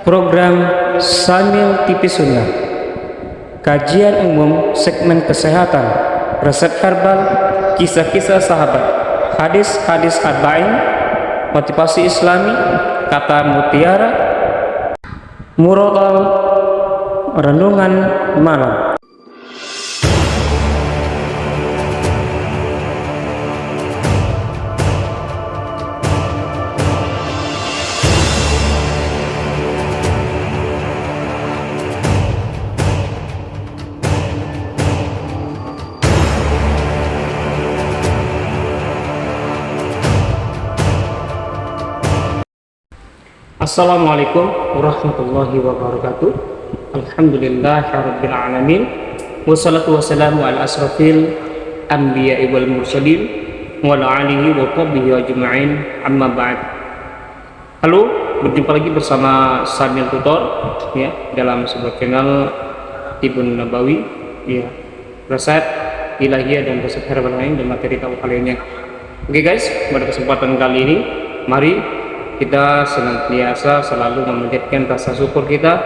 Program Samil TV Sunnah, kajian umum segmen kesehatan, resep herbal, kisah-kisah sahabat, hadis-hadis arba'in, motivasi islami, kata mutiara, murotal, renungan malam. Assalamualaikum warahmatullahi wabarakatuh. Alhamdulillahirabbil alamin. Wassalatu wassalamu ala asrafil anbiya'i wal mursalin wa ala alihi wa sahbihi ajma'in. Amma ba'd. Halo, berjumpa lagi bersama Samil Tutor ya dalam sebuah channel Tibbun Nabawi ya. Resep ilahiyah dan resep herbal lain dan materi tahu lainnya. Oke guys, pada kesempatan kali ini mari kita senantiasa selalu memanjatkan rasa syukur kita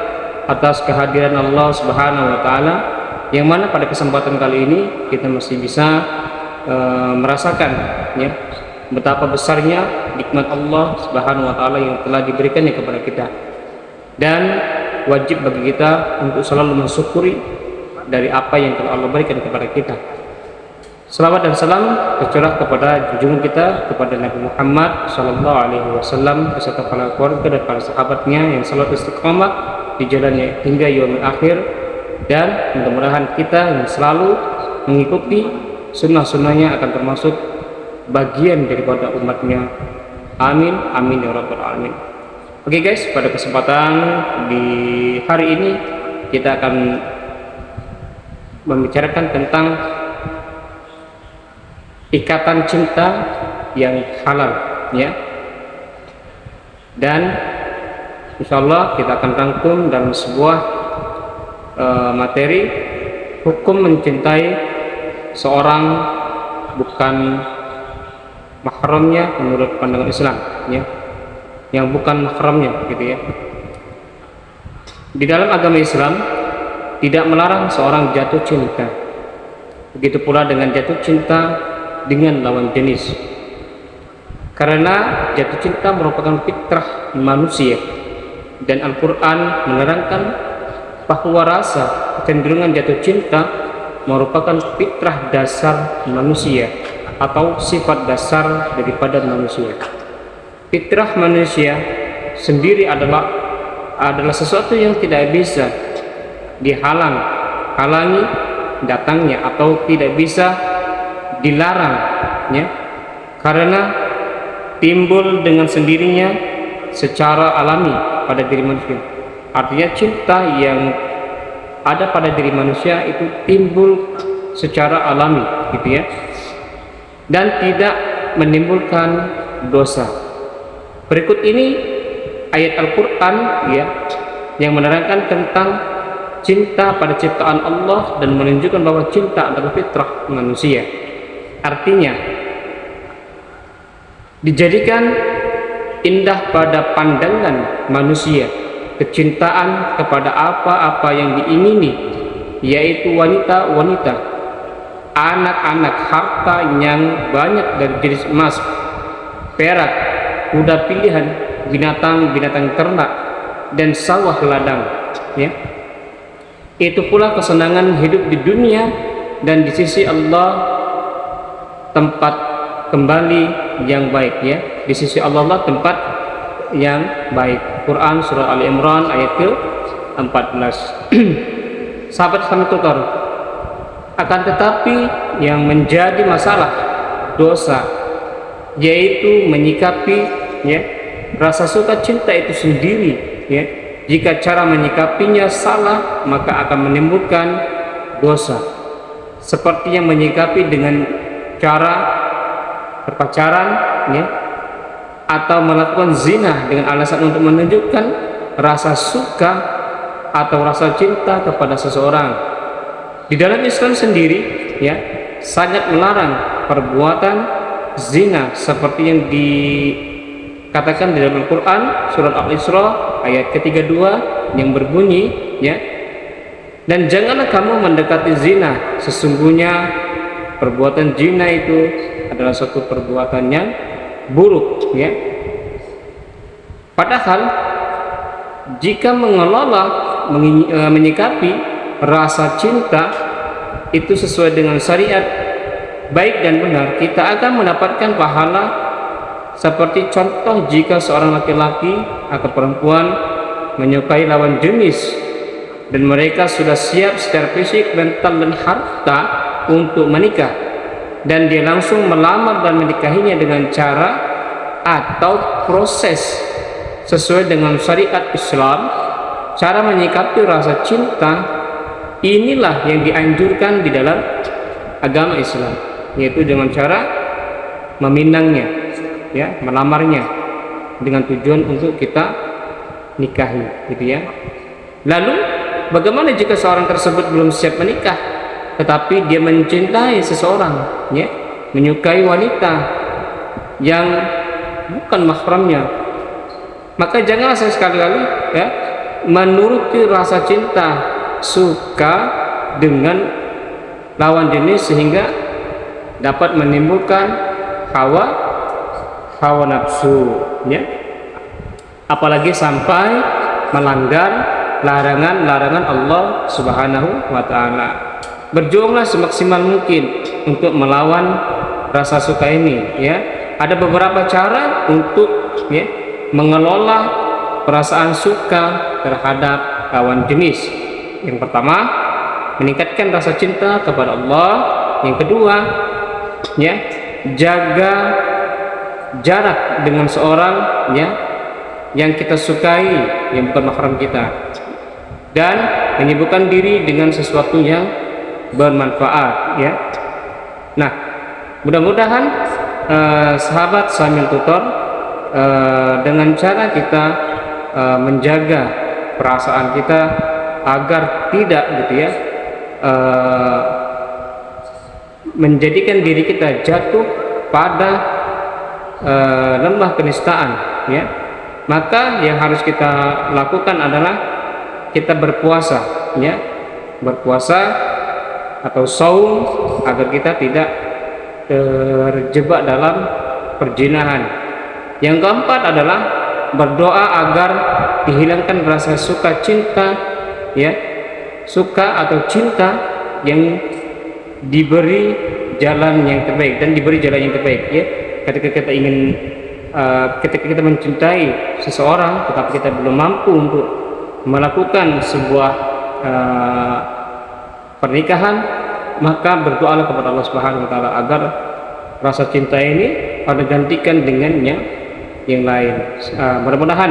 atas kehadiran Allah Subhanahu wa taala, yang mana pada kesempatan kali ini kita masih bisa merasakan ya betapa besarnya nikmat Allah Subhanahu wa taala yang telah diberikannya kepada kita, dan wajib bagi kita untuk selalu mensyukuri dari apa yang telah Allah berikan kepada kita. Selawat dan salam tercurah kepada junjungan kita, kepada Nabi Muhammad SAW beserta para keluarga dan para sahabatnya yang selalu istiqamah di jalannya hingga yaumil akhir, dan mudah-mudahan kita yang selalu mengikuti sunnah-sunnahnya akan termasuk bagian daripada umatnya. Amin, amin ya rabbal alamin. Oke guys, pada kesempatan di hari ini kita akan membicarakan tentang ikatan cinta yang halal ya, dan insyaallah kita akan rangkum dalam sebuah materi hukum mencintai seorang bukan mahramnya menurut pandangan Islam ya, yang bukan mahramnya gitu ya. Di dalam agama Islam tidak melarang seorang jatuh cinta, begitu pula dengan jatuh cinta dengan lawan jenis, karena jatuh cinta merupakan fitrah manusia, dan Al-Quran menerangkan bahwa rasa kecenderungan jatuh cinta merupakan fitrah dasar manusia atau sifat dasar daripada manusia. Fitrah manusia sendiri adalah sesuatu yang tidak bisa dihalangi datangnya atau tidak bisa dilarang ya, karena timbul dengan sendirinya secara alami pada diri manusia. Artinya cinta yang ada pada diri manusia itu timbul secara alami gitu ya, dan tidak menimbulkan dosa. Berikut ini ayat Al-Quran ya yang menerangkan tentang cinta pada ciptaan Allah dan menunjukkan bahwa cinta adalah fitrah manusia. Artinya dijadikan indah pada pandangan manusia kecintaan kepada apa-apa yang diingini, yaitu wanita-wanita, anak-anak, harta yang banyak dari jenis emas, perak, kuda pilihan, binatang-binatang ternak, dan sawah ladang ya. Itu pula kesenangan hidup di dunia, dan di sisi Allah tempat kembali yang baik ya. Di sisi Allah lah tempat yang baik. Quran surah Ali Imran ayat ke-14. Sahabat kami tutor, akan tetapi yang menjadi masalah dosa yaitu menyikapi ya rasa suka cinta itu sendiri ya. Jika cara menyikapinya salah, maka akan menimbulkan dosa, seperti yang menyikapi dengan cara berpacaran ya, atau melakukan zina dengan alasan untuk menunjukkan rasa suka atau rasa cinta kepada seseorang. Di dalam Islam sendiri ya sangat melarang perbuatan zina seperti yang dikatakan di dalam Al-Quran surat Al-Isra ayat ke-32 yang berbunyi, ya, dan janganlah kamu mendekati zina, sesungguhnya perbuatan zina itu adalah suatu perbuatan yang buruk, ya. Padahal jika mengelola, menyikapi rasa cinta itu sesuai dengan syariat, baik dan benar, kita akan mendapatkan pahala seperti contoh jika seorang laki-laki atau perempuan menyukai lawan jenis dan mereka sudah siap secara fisik, mental dan harta untuk menikah, dan dia langsung melamar dan menikahinya dengan cara atau proses sesuai dengan syariat Islam. Cara menyikapi rasa cinta inilah yang dianjurkan di dalam agama Islam, yaitu dengan cara meminangnya, ya, melamarnya dengan tujuan untuk kita nikahi, gitu ya. Lalu bagaimana jika seorang tersebut belum siap menikah tetapi dia mencintai seseorang, ya, menyukai wanita yang bukan mahramnya? Maka janganlah sekali-kali, ya, menuruti rasa cinta, suka dengan lawan jenis sehingga dapat menimbulkan hawa nafsu, ya, apalagi sampai melanggar larangan-larangan Allah Subhanahu wa taala. Berjuanglah semaksimal mungkin untuk melawan rasa suka ini, ya. Ada beberapa cara untuk, ya, mengelola perasaan suka terhadap lawan jenis. Yang pertama, meningkatkan rasa cinta kepada Allah. Yang kedua, ya, jaga jarak dengan seorang, ya, yang kita sukai, yang bukan mahram kita, dan menyibukkan diri dengan sesuatu yang bermanfaat, ya. Nah, mudah-mudahan sahabat Samil Tutor, dengan cara kita menjaga perasaan kita agar tidak, gitu ya, menjadikan diri kita jatuh pada lembah kenistaan, ya, maka yang harus kita lakukan adalah kita berpuasa, ya, berpuasa atau saum agar kita tidak terjebak dalam perzinahan. Yang keempat adalah berdoa agar dihilangkan rasa suka cinta, ya, suka atau cinta yang diberi jalan yang terbaik dan diberi jalan yang terbaik, ya. Ketika kita ingin ketika kita mencintai seseorang tetapi kita belum mampu untuk melakukan sebuah pernikahan, maka berdoalah kepada Allah Subhanahu wa taala agar rasa cinta ini pada gantikan dengannya yang lain. Mudah-mudahan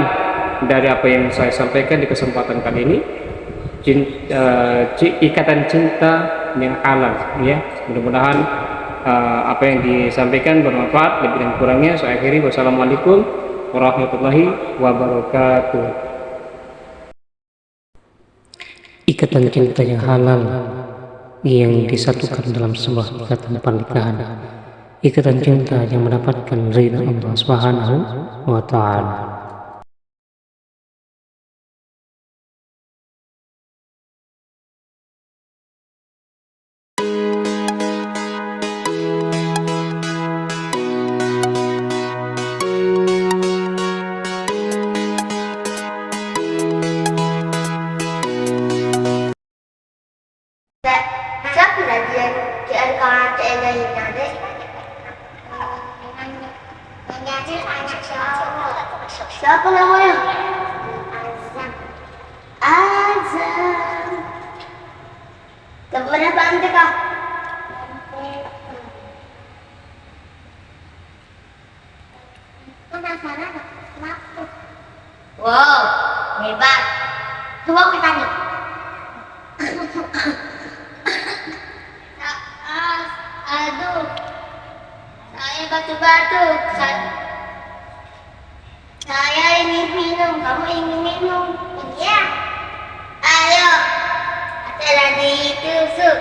dari apa yang saya sampaikan di kesempatan kali ini, ikatan cinta yang halal, ya. Mudah-mudahan apa yang disampaikan bermanfaat. Lebih dan kurangnya saya akhiri. Wassalamualaikum warahmatullahi wabarakatuh. Ikatan cinta yang halal yang disatukan dalam sebuah ikatan pernikahan, ikatan cinta yang mendapatkan ridha Allah Subhanahu wa taala. Siapa namanya? Azam. Teman apa ante kah? Penasaran kenapa? Wow, hebat. Coba aku tanya. Aduh, saya batuk-batuk. Saya ingin minum, kamu ingin minum? Iya. Ayo, telah ditusuk.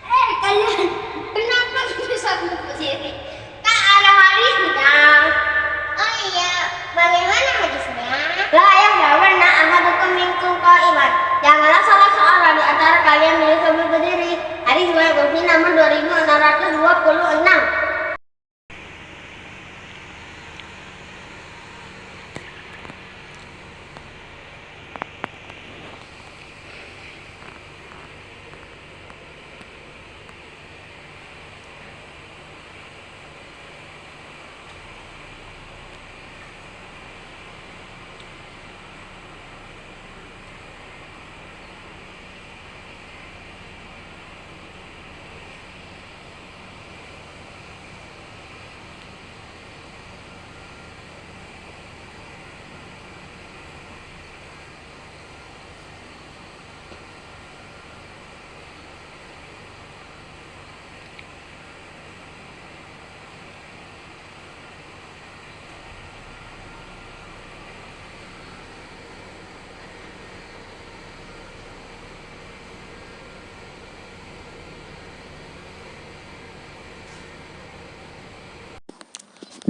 Kalian, kenapa bisa ke sini? Tak ada hari 2626.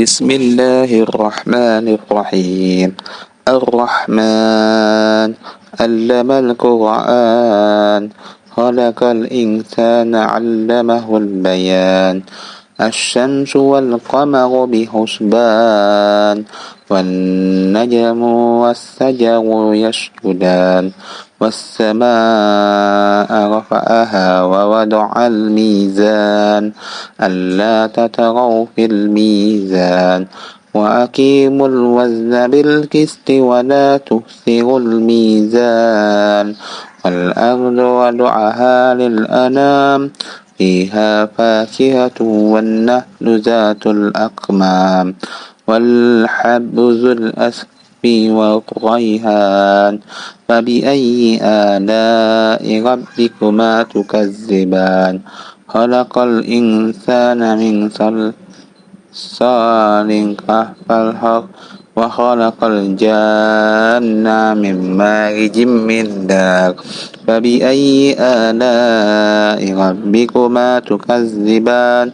بسم الله الرحمن الرحيم الرحمن علم القرآن خلق الإنسان علمه البيان الشمس والقمر بحسبان والنجم والشجر يسجدان والسماء رفعها ووضع الميزان ألا تطغوا في الميزان وأقيموا الوزن بالقسط ولا تخسروا الميزان والأرض وضعها للأنام فيها فاكهة والنخل ذات الأكمام والحب ذو الأسف والريحان فبأي آلاء ربكما تكذبان خلق الإنسان من صلصال كالفخار وخلق الجان من مارج من نار فبأي آلاء ربكما تكذبان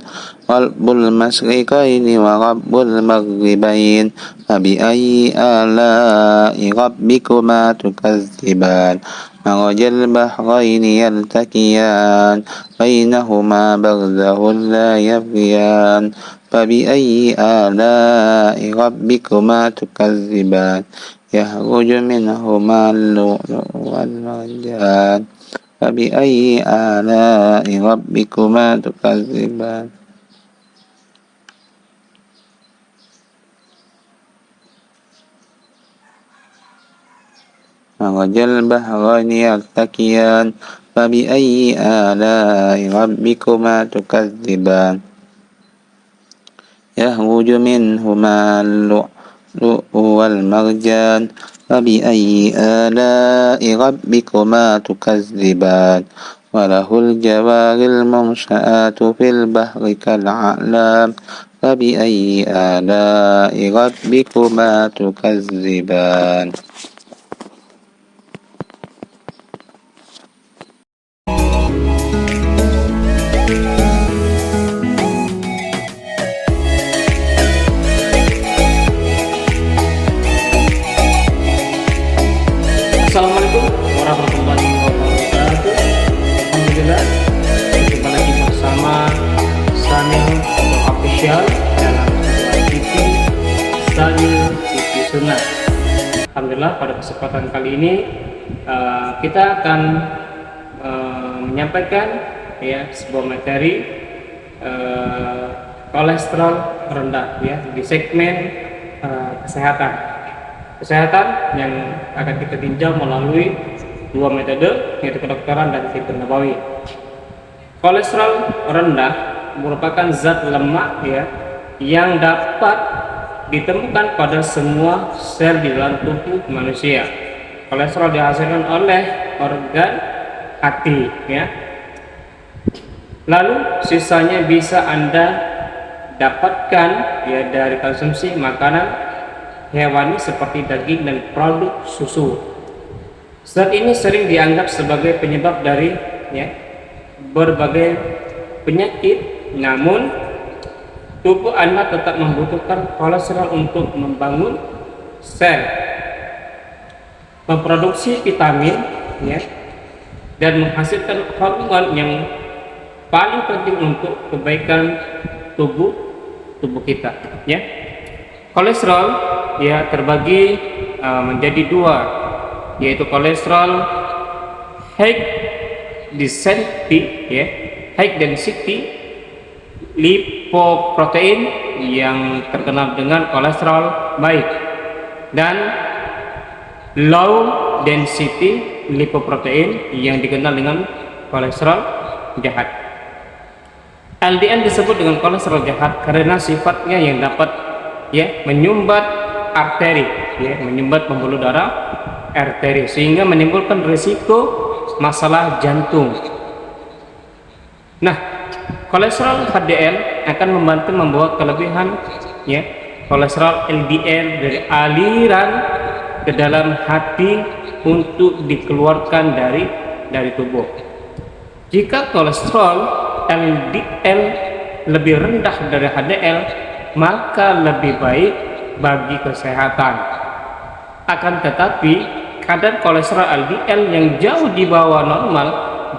رب المشرقين ورب المغربين فبأي آلاء ربكما تكذبان مرج البحرين يلتقيان بينهما برزخ لا يبغيان فبأي آلاء ربكما تكذبان يخرج منهما اللؤلؤ والمرجان فبأي آلاء ربكما تكذبان مرج البحرين يلتقيان فبأي آلاء ربكما تكذبان يخرج منهما اللؤلؤ والمرجان فبأي آلاء ربكما تكذبان وله الجوار المنشآت في البحر كالأعلام فبأي آلاء ربكما تكذبان Assalamualaikum warahmatullahi wabarakatuh. Alhamdulillah, jumpa lagi bersama Sanil Official dalam TV Sanil TV Sunnah. Alhamdulillah, pada kesempatan kali ini kita akan menyampaikan sebuah materi kolesterol rendah di segmen kesehatan yang akan kita tinjau melalui dua metode, yaitu kedokteran dan tibun nabawi. Kolesterol rendah merupakan zat lemak yang dapat ditemukan pada semua sel di dalam tubuh manusia. Kolesterol dihasilkan oleh organ hati Lalu sisanya bisa Anda dapatkan dari konsumsi makanan hewani seperti daging dan produk susu. Zat ini sering dianggap sebagai penyebab dari berbagai penyakit, namun tubuh Anda tetap membutuhkan kolesterol untuk membangun sel, memproduksi vitamin dan menghasilkan hormon yang paling penting untuk kebaikan tubuh kita, ya. Kolesterol ya terbagi menjadi dua, yaitu kolesterol high density, ya, high density lipoprotein yang terkenal dengan kolesterol baik, dan low density lipoprotein yang dikenal dengan kolesterol jahat. LDL disebut dengan kolesterol jahat karena sifatnya yang dapat ya menyumbat arteri, ya, menyumbat pembuluh darah arteri, sehingga menimbulkan risiko masalah jantung. Nah, kolesterol HDL akan membantu membawa kelebihan, ya, kolesterol LDL dari aliran ke dalam hati untuk dikeluarkan dari tubuh. Jika kolesterol LDL lebih rendah dari HDL, maka lebih baik bagi kesehatan. Akan tetapi kadar kolesterol LDL yang jauh di bawah normal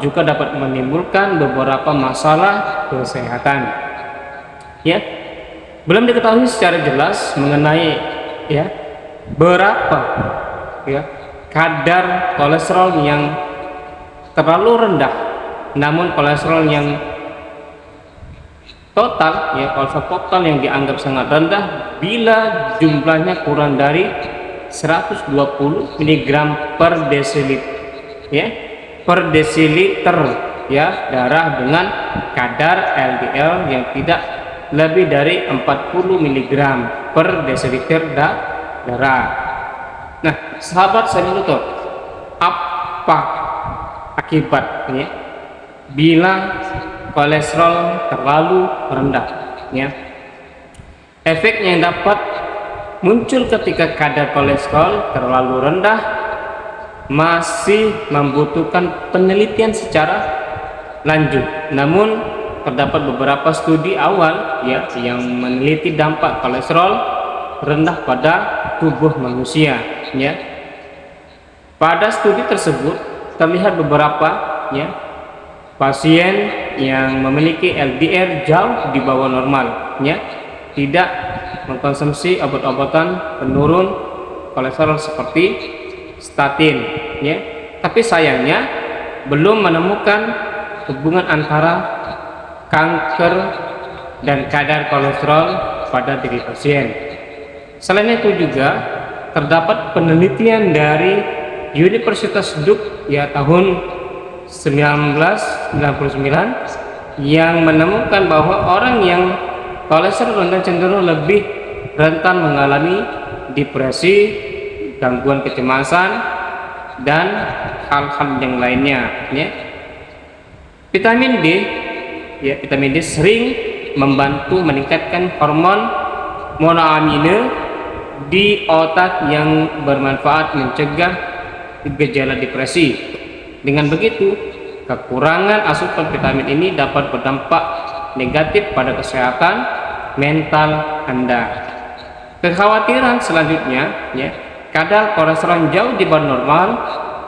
juga dapat menimbulkan beberapa masalah kesehatan. Ya, belum diketahui secara jelas mengenai ya berapa ya kadar kolesterol yang terlalu rendah. Namun kolesterol yang total, ya, kolesterol total yang dianggap sangat rendah bila jumlahnya kurang dari 120 mg per desiliter, ya, per desiliter, ya, darah dengan kadar LDL yang tidak lebih dari 40 mg per desiliter darah. Nah, sahabat saya menutup, apa akibatnya bila kolesterol terlalu rendah, ya? Efeknya yang dapat muncul ketika kadar kolesterol terlalu rendah masih membutuhkan penelitian secara lanjut. Namun terdapat beberapa studi awal, ya, yang meneliti dampak kolesterol rendah pada tubuh manusia, ya. Pada studi tersebut terlihat beberapa, ya, pasien yang memiliki LDL jauh di bawah normal, ya, tidak mengkonsumsi obat-obatan penurun kolesterol seperti statin, ya, tapi sayangnya belum menemukan hubungan antara kanker dan kadar kolesterol pada diri pasien. Selain itu juga terdapat penelitian dari Universitas Duke, ya, tahun 1999 yang menemukan bahwa orang yang kolesterol rendah cenderung lebih rentan mengalami depresi, gangguan kecemasan, dan hal-hal yang lainnya, ya. Vitamin D, ya, vitamin D sering membantu meningkatkan hormon monoamine di otak yang bermanfaat mencegah gejala depresi. Dengan begitu, kekurangan asupan vitamin ini dapat berdampak negatif pada kesehatan mental Anda. Kekhawatiran selanjutnya, ya, kadar kolesterol jauh di bawah normal,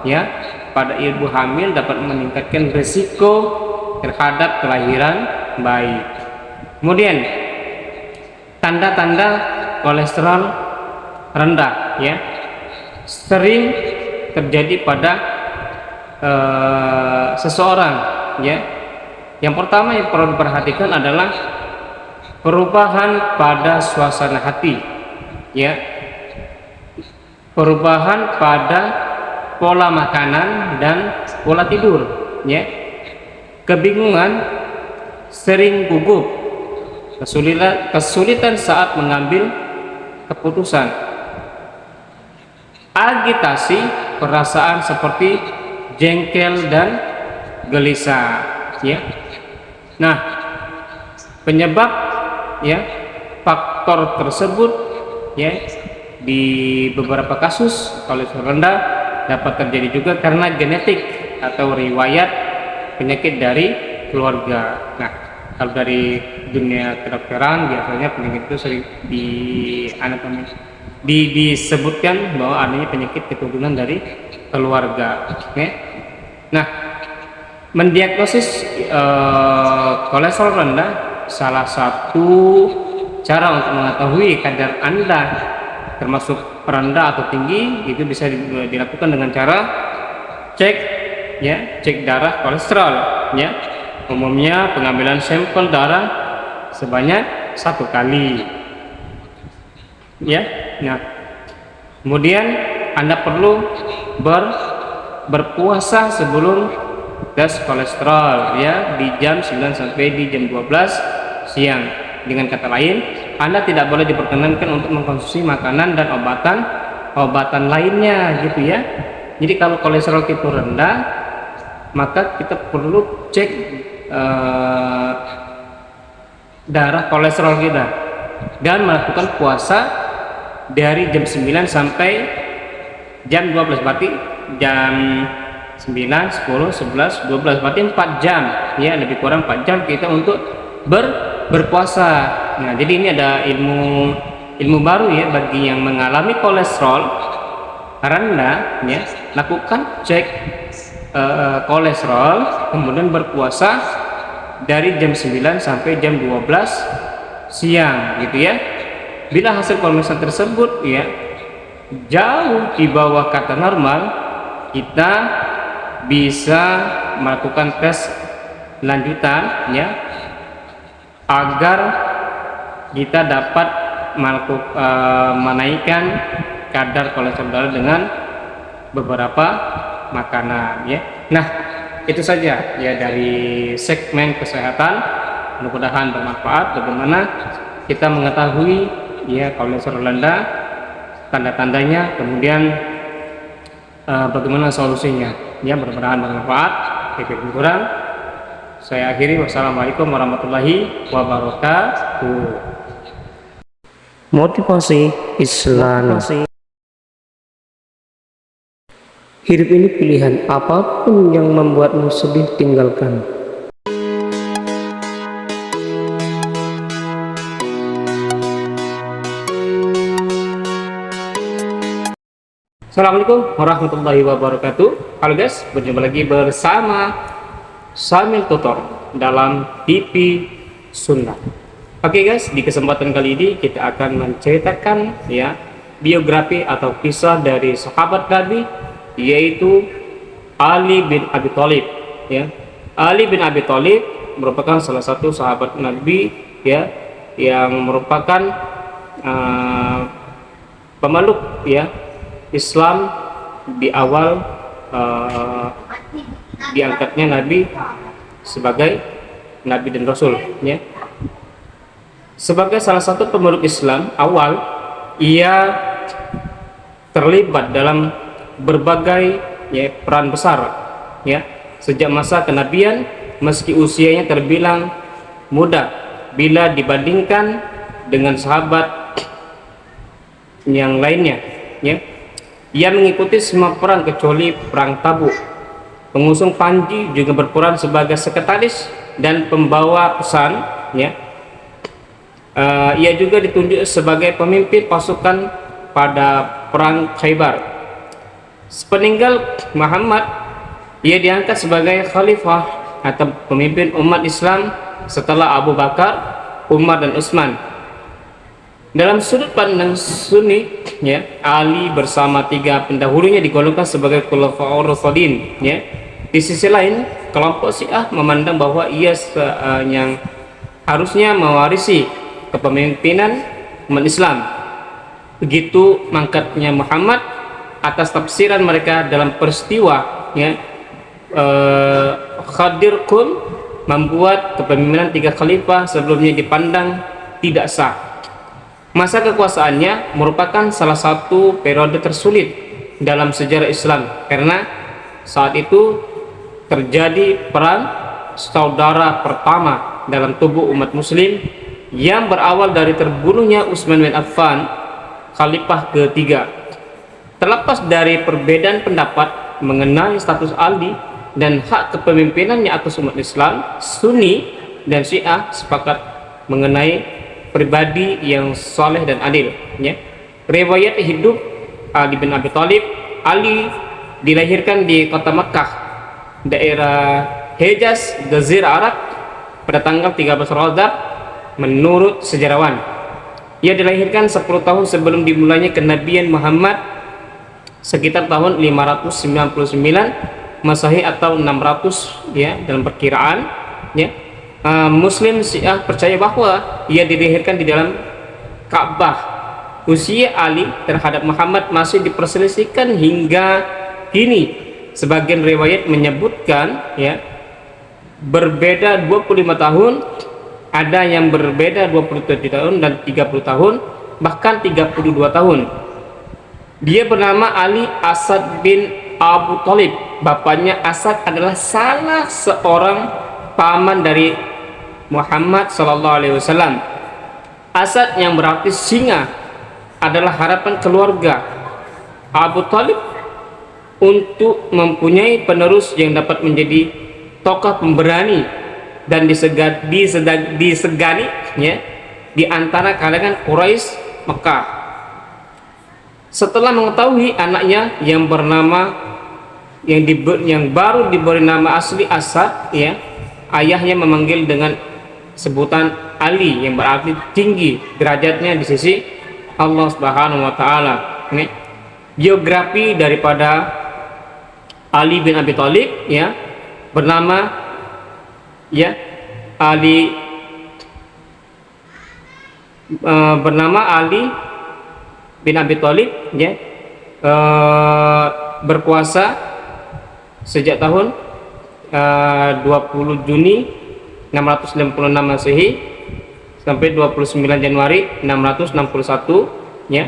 ya, pada ibu hamil dapat meningkatkan risiko terhadap kelahiran bayi. Kemudian tanda-tanda kolesterol rendah, ya, sering terjadi pada seseorang, ya. Yang pertama yang perlu diperhatikan adalah perubahan pada suasana hati, ya, perubahan pada pola makanan dan pola tidur, ya, kebingungan, sering gugup, kesulitan saat mengambil keputusan, agitasi, perasaan seperti jengkel dan gelisah, ya. Nah, penyebab, ya, faktor tersebut, ya, di beberapa kasus kolesterol rendah dapat terjadi juga karena genetik atau riwayat penyakit dari keluarga. Nah, kalau dari dunia kedokteran biasanya penyakit itu sering disebutkan bahwa adanya penyakit keturunan dari keluarga. Oke. Nah, Mendiagnosis kolesterol rendah, salah satu cara untuk mengetahui kadar Anda termasuk rendah atau tinggi itu bisa dilakukan dengan cara cek darah kolesterol ya. Umumnya pengambilan sampel darah sebanyak 1 kali ya. Nah, kemudian Anda perlu berpuasa sebelum tes kolesterol ya, di jam 9 sampai di jam 12 siang. Dengan kata lain, Anda tidak boleh diperkenankan untuk mengkonsumsi makanan dan obatan lainnya gitu ya. Jadi kalau kolesterol kita rendah, maka kita perlu cek darah kolesterol kita dan melakukan puasa dari jam 9 sampai jam 12, berarti jam 9, 10, 11, 12, berarti 4 jam ya, lebih kurang 4 jam kita untuk berpuasa. Nah, jadi ini ada ilmu baru ya bagi yang mengalami kolesterol rendah ya. Lakukan cek kolesterol, kemudian berpuasa dari jam 9 sampai jam 12 siang gitu ya. Bila hasil pemeriksaan tersebut ya jauh di bawah kata normal, kita bisa melakukan tes lanjutan ya, agar kita dapat menaikkan kadar kolesterol darah dengan beberapa makanan ya. Nah, itu saja ya dari segmen kesehatan. Mudah-mudahan bermanfaat bagaimana kita mengetahui ya kolesterol rendah, tanda-tandanya, kemudian bagaimana solusinya ya. Mudah-mudahan bermanfaat. Lebih kurang saya akhiri. Wassalamualaikum warahmatullahi wabarakatuh. Motivasi Islam. Hidup ini pilihan, apapun yang membuatmu sedih tinggalkan. Assalamualaikum warahmatullahi wabarakatuh. Halo guys, berjumpa lagi bersama Samil Tutor dalam TV Sunnah. Oke guys, di kesempatan kali ini kita akan menceritakan ya biografi atau kisah dari sahabat Nabi, yaitu Ali bin Abi Thalib ya. Ali bin Abi Thalib merupakan salah satu sahabat Nabi ya, yang merupakan pemeluk ya Islam di awal diangkatnya Nabi sebagai Nabi dan Rasul ya. Sebagai salah satu pemeluk Islam awal, ia terlibat dalam berbagai ya peran besar ya sejak masa kenabian, meski usianya terbilang muda bila dibandingkan dengan sahabat yang lainnya ya. Ia mengikuti semua perang kecuali perang Tabuk. Pengusung Panji juga berperan sebagai sekretaris dan pembawa pesan ya. Ia juga ditunjuk sebagai pemimpin pasukan pada perang Khaybar. Sepeninggal Muhammad, ia diangkat sebagai khalifah atau pemimpin umat Islam setelah Abu Bakar, Umar dan Utsman. Dalam sudut pandang Sunni ya, Ali bersama 3 pendahulunya digolongkan sebagai khulafaur rasyidin ya. Di sisi lain, kelompok Syiah memandang bahwa ia yang harusnya mewarisi kepemimpinan umat Islam. Begitu mangkatnya Muhammad atas tafsiran mereka dalam peristiwa ya Ghadir Qum, membuat kepemimpinan 3 khalifah sebelumnya dipandang tidak sah. Masa kekuasaannya merupakan salah satu periode tersulit dalam sejarah Islam karena saat itu terjadi perang saudara pertama dalam tubuh umat muslim yang berawal dari terbunuhnya Utsman bin Affan, khalifah ketiga. Terlepas dari perbedaan pendapat mengenai status Ali dan hak kepemimpinannya atas umat Islam, Sunni dan Syiah sepakat mengenai pribadi yang saleh dan adil ya. Riwayat hidup Ali bin Abi Thalib. Ali dilahirkan di kota Makkah, daerah Hejaz, Jazirah Arab pada tanggal 13 Rajab menurut sejarawan. Ia dilahirkan 10 tahun sebelum dimulainya kenabian Muhammad, sekitar tahun 599 Masehi atau 600 ya dalam perkiraan ya. Muslim Syiah percaya bahwa ia dilahirkan di dalam Ka'bah. Usia Ali terhadap Muhammad masih diperselisihkan hingga kini. Sebagian riwayat menyebutkan ya berbeda 25 tahun, ada yang berbeda 27 tahun dan 30 tahun, bahkan 32 tahun. Dia bernama Ali Asad bin Abu Thalib. Bapaknya Asad adalah salah seorang paman dari Muhammad sallallahu alaihi wasallam. Asad yang berarti singa adalah harapan keluarga Abu Thalib untuk mempunyai penerus yang dapat menjadi tokoh pemberani dan disegani ya, di antara kalangan Quraisy Mekah. Setelah mengetahui anaknya yang baru diberi nama asli Asad ya, ayahnya memanggil dengan sebutan Ali yang berarti tinggi derajatnya di sisi Allah Subhanahu wa taala. Biografi daripada Ali bin Abi Thalib ya bernama ya Ali bin Abi Thalib ya, berkuasa sejak tahun 20 Juni 656 Masehi sampai 29 Januari 661 ya,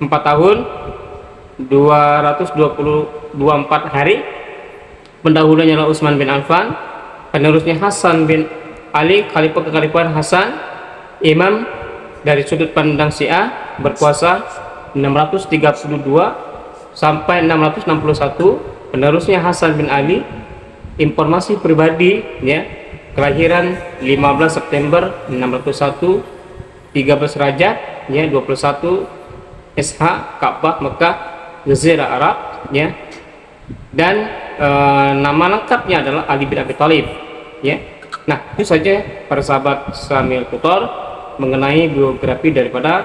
4 tahun 224 hari. Pendahulunya adalah Utsman bin Affan, penerusnya Hasan bin Ali, khalifah kekhalifahan Hasan, imam dari sudut pandang Syiah, berkuasa 632 sampai 661. Penerusnya Hasan bin Ali. Informasi pribadi ya, kelahiran 15 September 601, 13 Rajab ya, 21 SH, Ka'bah, Mekah, Jazirah Arab ya. Dan nama lengkapnya adalah Ali bin Abi Thalib ya. Nah, itu saja para sahabat Samil Tutor mengenai biografi daripada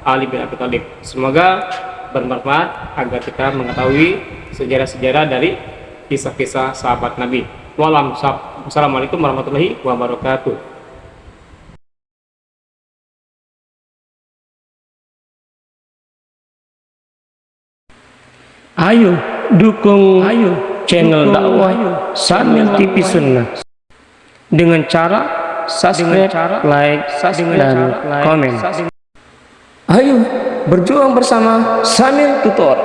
Ali bin Abi Thalib. Semoga bermanfaat agar kita mengetahui sejarah-sejarah dari kisah-kisah sahabat Nabi. Wassalamualaikum warahmatullahi wabarakatuh. Ayo dukung channel dakwah Samil TV Sunnah dengan cara subscribe, like, dan komen. Ayo berjuang bersama Samil Tutor.